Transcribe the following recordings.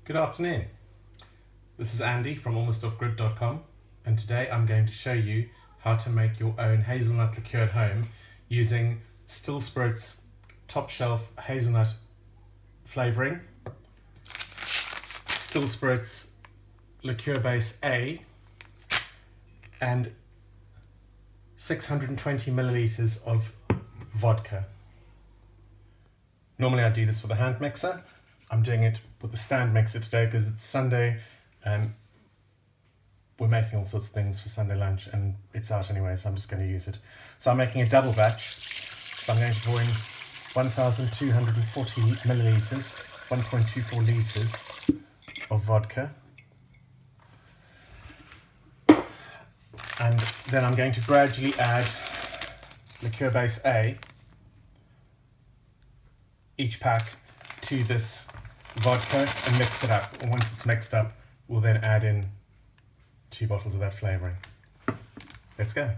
Good afternoon. This is Andy from almostoffgrid.com, and today I'm going to show you how to make your own hazelnut liqueur at home using Still Spirits Top Shelf Hazelnut Flavouring, Still Spirits Liqueur Base A, and 620 millilitres of vodka. Normally I do this with a hand mixer. I'm doing it with the stand mixer today because it's Sunday. We're making all sorts of things for Sunday lunch and it's out anyway, so I'm just going to use it. So I'm making a double batch. So I'm going to pour in 1,240 millilitres, 1.24 litres of vodka. And then I'm going to gradually add Liqueur Base A, each pack, to this vodka and mix it up. And once it's mixed up, we'll then add in 2 bottles of that flavouring. Let's go. Right,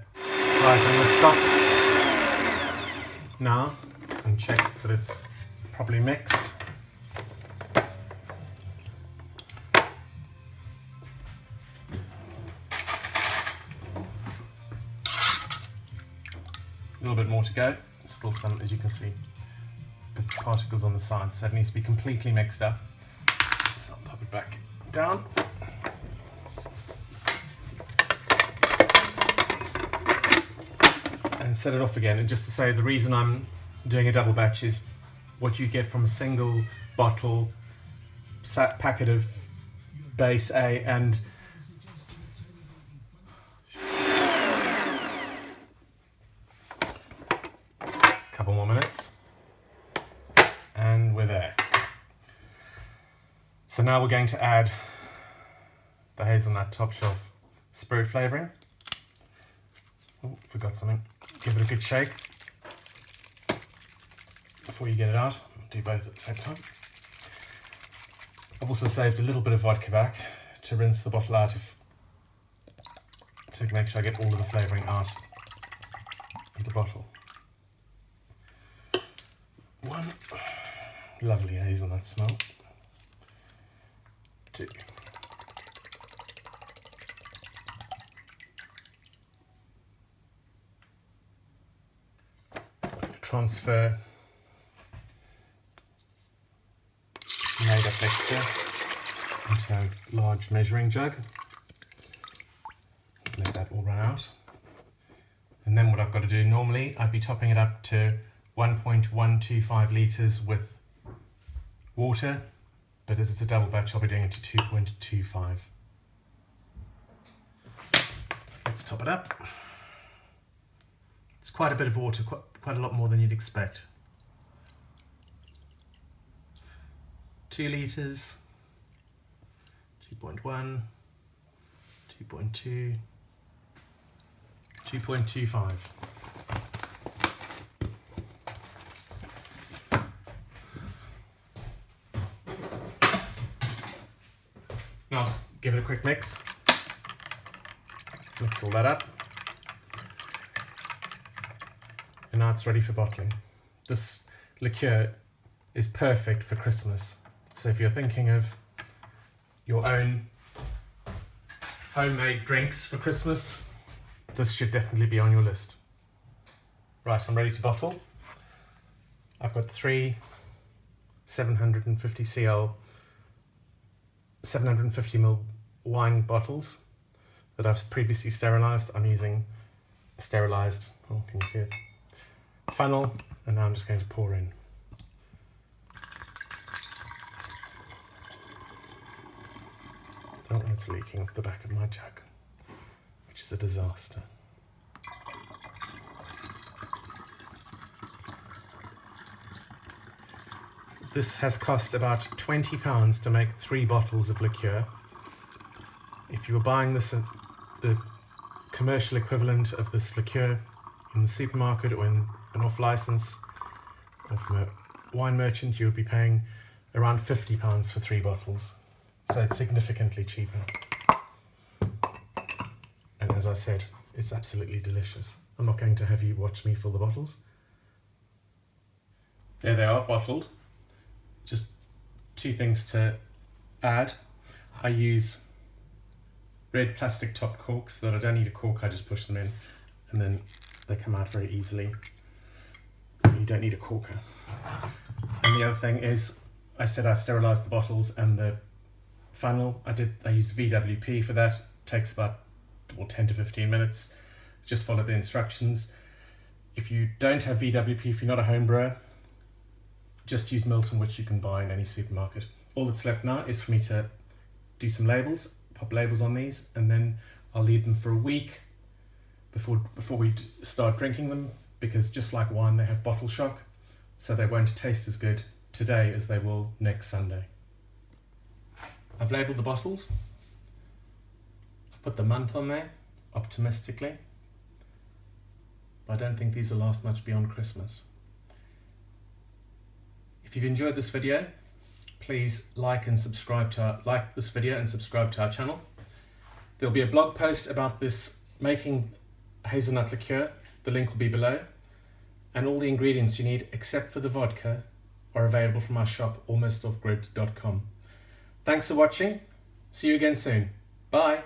I'm going to stop now and check that it's properly mixed. A little bit more to go. Still some, as you can see, particles on the side, so it needs to be completely mixed up. So I'll pop it back down. And set it off again. And just to say, the reason I'm doing a double batch is what you get from a single bottle packet of Base A and couple more minutes. And we're there. So now we're going to add the hazelnut top shelf spirit flavouring. Oh, forgot something. Give it a good shake before you get it out. Do both at the same time. I've also saved a little bit of vodka back to rinse the bottle out to make sure I get all of the flavouring out of the bottle. 1. Lovely hazelnut smell. 2. Transfer made up mixture into a large measuring jug. Let that all run out. And then what I've got to do, normally I'd be topping it up to 1.125 litres with water, but as it's a double batch, I'll be doing it to 2.25. Let's top it up. It's quite a bit of water, quite a lot more than you'd expect. 2 litres, 2.1, 2.2, 2.25. Now I'll just give it a quick mix. Mix all that up. And now it's ready for bottling. This liqueur is perfect for Christmas. So if you're thinking of your own homemade drinks for Christmas, this should definitely be on your list. Right, I'm ready to bottle. I've got 3 750 cl 750ml wine bottles that I've previously sterilised. I'm using a sterilised, oh, can you see it? Funnel, and now I'm just going to pour in. Oh, it's leaking off the back of my jug, which is a disaster. This has cost about £20 to make 3 bottles of liqueur. If you were buying this at the commercial equivalent of this liqueur in the supermarket or in an off-license or from a wine merchant, you would be paying around £50 for 3 bottles. So it's significantly cheaper. And as I said, it's absolutely delicious. I'm not going to have you watch me fill the bottles. There they are, bottled. Just 2 things to add, I use red plastic top corks that I don't need a cork, I just push them in and then they come out very easily. You don't need a corker. And the other thing is, I said I sterilised the bottles and the funnel. I used VWP for that. It takes about 10 to 15 minutes. Just follow the instructions. If you don't have VWP, if you're not a home brewer, just use Milton, which you can buy in any supermarket. All that's left now is for me to do some labels, pop labels on these, and then I'll leave them for a week before we start drinking them, because just like wine, they have bottle shock, so they won't taste as good today as they will next Sunday. I've labelled the bottles. I've put the month on there, optimistically. But I don't think these will last much beyond Christmas. If you've enjoyed this video, please like this video and subscribe to our channel. There'll be a blog post about this making hazelnut liqueur. The link will be below. And all the ingredients you need, except for the vodka, are available from our shop, almostoffgrid.com. Thanks for watching. See you again soon. Bye.